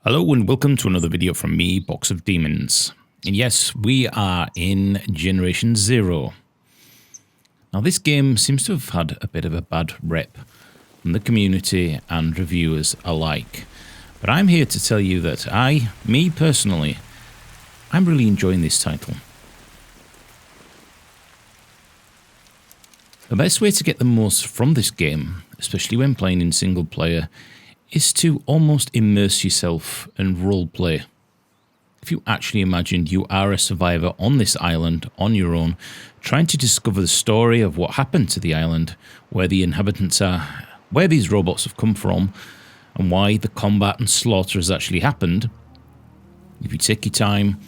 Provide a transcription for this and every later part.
Hello and welcome to another video from me, Box of Demons. And yes, we are in Generation 0. Now this game seems to have had a bit of a bad rep from the community and reviewers alike. But I'm here to tell you that me personally, I'm really enjoying this title. The best way to get the most from this game, especially when playing in single player, is to almost immerse yourself and roleplay. If you actually imagined you are a survivor on this island on your own, trying to discover the story of what happened to the island, where the inhabitants are, where these robots have come from, and why the combat and slaughter has actually happened, if you take your time,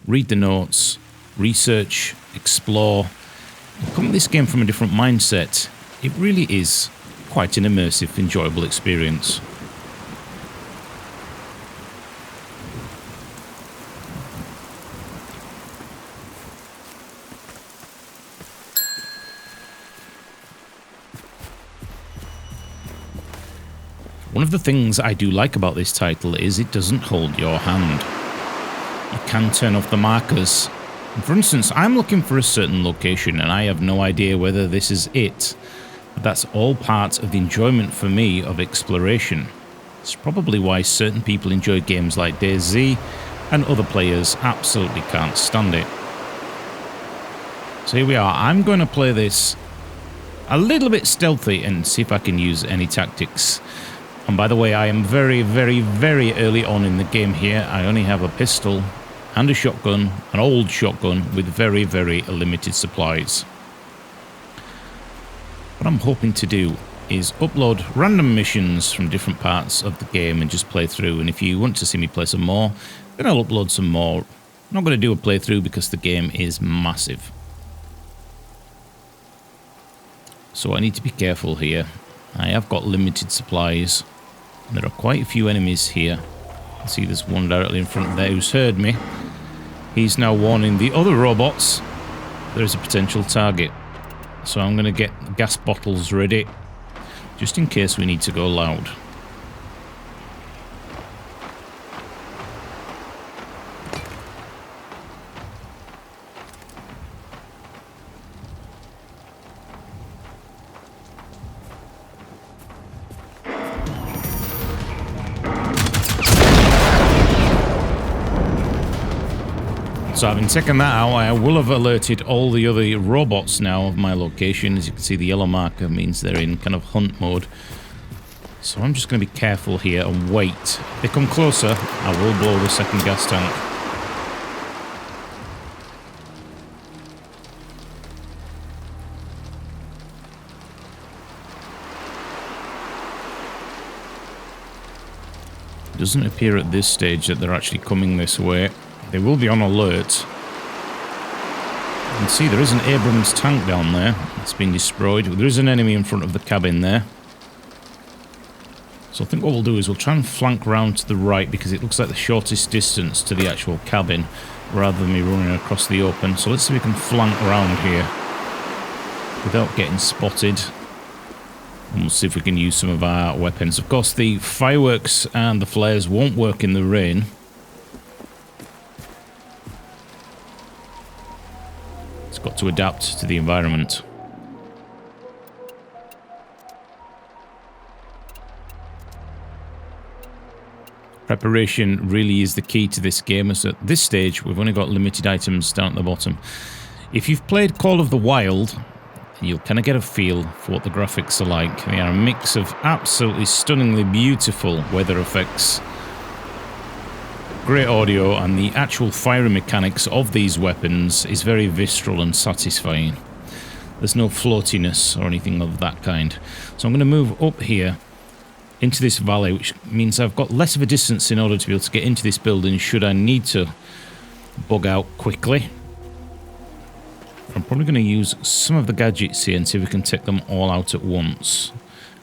read the notes, research, explore, and come at this game from a different mindset, it really is quite an immersive, enjoyable experience. One of the things I do like about this title is it doesn't hold your hand. You can turn off the markers. For instance, I'm looking for a certain location and I have no idea whether this is it. But that's all part of the enjoyment for me of exploration. It's probably why certain people enjoy games like DayZ and other players absolutely can't stand it. So here we are. I'm going to play this a little bit stealthy and see if I can use any tactics. And by the way, I am very, very, very early on in the game here. I only have a pistol and a shotgun, an old shotgun with very, very limited supplies. What I'm hoping to do is upload random missions from different parts of the game and just play through. And if you want to see me play some more, then I'll upload some more. I'm not going to do a playthrough because the game is massive. So I need to be careful here. I have got limited supplies. There are quite a few enemies here. I see there's one directly in front there who's heard me. He's now warning the other robots there is a potential target. So I'm going to get gas bottles ready, just in case we need to go loud. So having taken that out, I will have alerted all the other robots now of my location. As you can see, the yellow marker means they're in kind of hunt mode. So I'm just going to be careful here and wait. If they come closer, I will blow the second gas tank. It doesn't appear at this stage that they're actually coming this way. They will be on alert. You can see there is an Abrams tank down there. It's been destroyed. There is an enemy in front of the cabin there. So I think what we'll do is we'll try and flank round to the right because it looks like the shortest distance to the actual cabin rather than me running across the open. So let's see if we can flank round here without getting spotted. And we'll see if we can use some of our weapons. Of course, the fireworks and the flares won't work in the rain. Got to adapt to the environment. Preparation really is the key to this game, as at this stage we've only got limited items down at the bottom. If you've played Call of the Wild, you'll kind of get a feel for what the graphics are like. They are a mix of absolutely stunningly beautiful weather effects, great audio, and the actual firing mechanics of these weapons is very visceral and satisfying. There's no floatiness or anything of that kind. So I'm going to move up here into this valley, which means I've got less of a distance in order to be able to get into this building should I need to bug out quickly. I'm probably going to use some of the gadgets here and see if we can take them all out at once.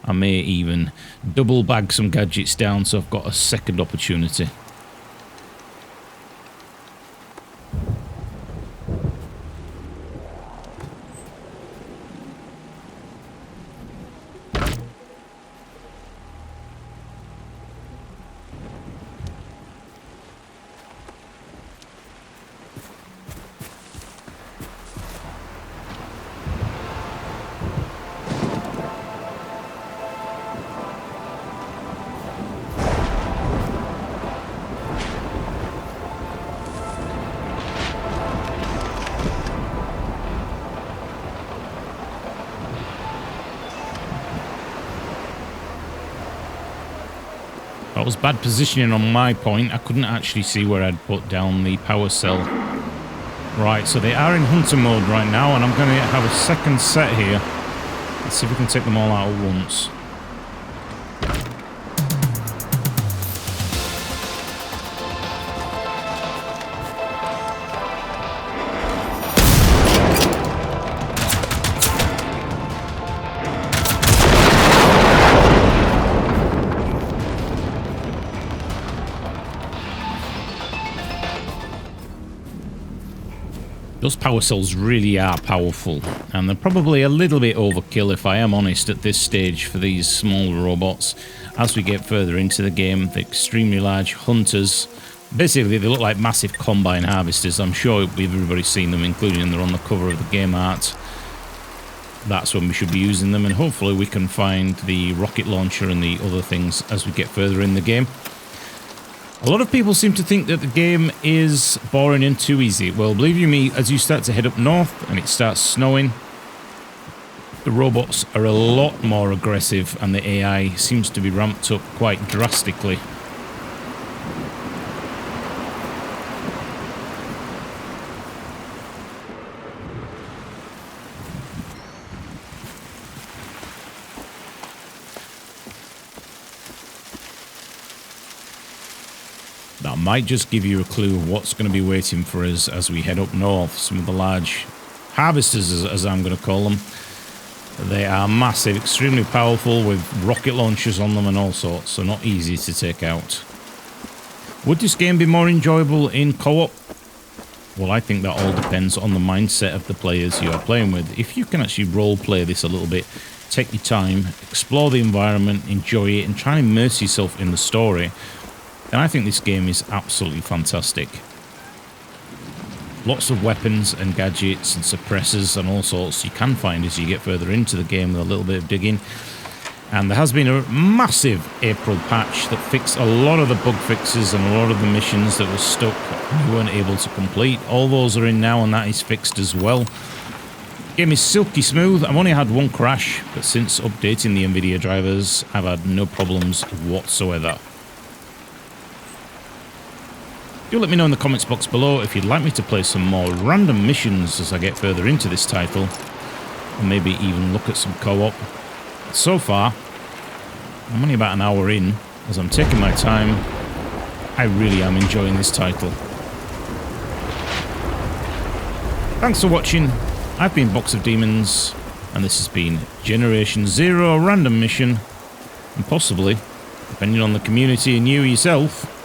I may even double bag some gadgets down so I've got a second opportunity. That was bad positioning on my point. I couldn't actually see where I'd put down the power cell. Right, so they are in hunter mode right now, and I'm going to have a second set here. Let's see if we can take them all out at once. Those power cells really are powerful, and they're probably a little bit overkill, if I am honest, at this stage for these small robots. As we get further into the game, the extremely large hunters, basically they look like massive combine harvesters. I'm sure everybody's seen them, including they're on the cover of the game art. That's when we should be using them, and hopefully we can find the rocket launcher and the other things as we get further in the game. A lot of people seem to think that the game is boring and too easy. Well, believe you me, as you start to head up north and it starts snowing, the robots are a lot more aggressive and the AI seems to be ramped up quite drastically. That might just give you a clue of what's going to be waiting for us as we head up north. Some of the large harvesters, as I'm going to call them, they are massive, extremely powerful with rocket launchers on them and all sorts, so not easy to take out. Would this game be more enjoyable in co-op? Well, I think that all depends on the mindset of the players you are playing with. If you can actually role-play this a little bit, take your time, explore the environment, enjoy it, and try and immerse yourself in the story, and I think this game is absolutely fantastic. Lots of weapons and gadgets and suppressors and all sorts you can find as you get further into the game with a little bit of digging. And there has been a massive April patch that fixed a lot of the bug fixes and a lot of the missions that were stuck and you weren't able to complete. All those are in now and that is fixed as well. The game is silky smooth. I've only had one crash, but since updating the Nvidia drivers, I've had no problems whatsoever. Do let me know in the comments box below if you'd like me to play some more random missions as I get further into this title, and maybe even look at some co-op. So far, I'm only about an hour in. As I'm taking my time, I really am enjoying this title. Thanks for watching. I've been Box of Demons, and this has been Generation Zero Random Mission, and possibly, depending on the community and you yourself,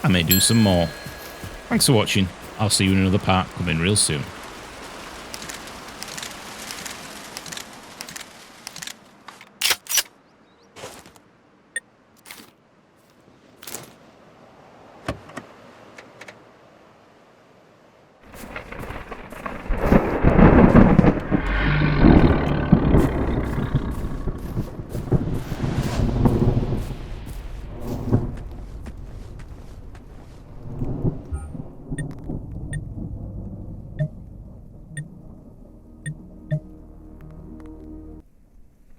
I may do some more. Thanks for watching. I'll see you in another part coming real soon.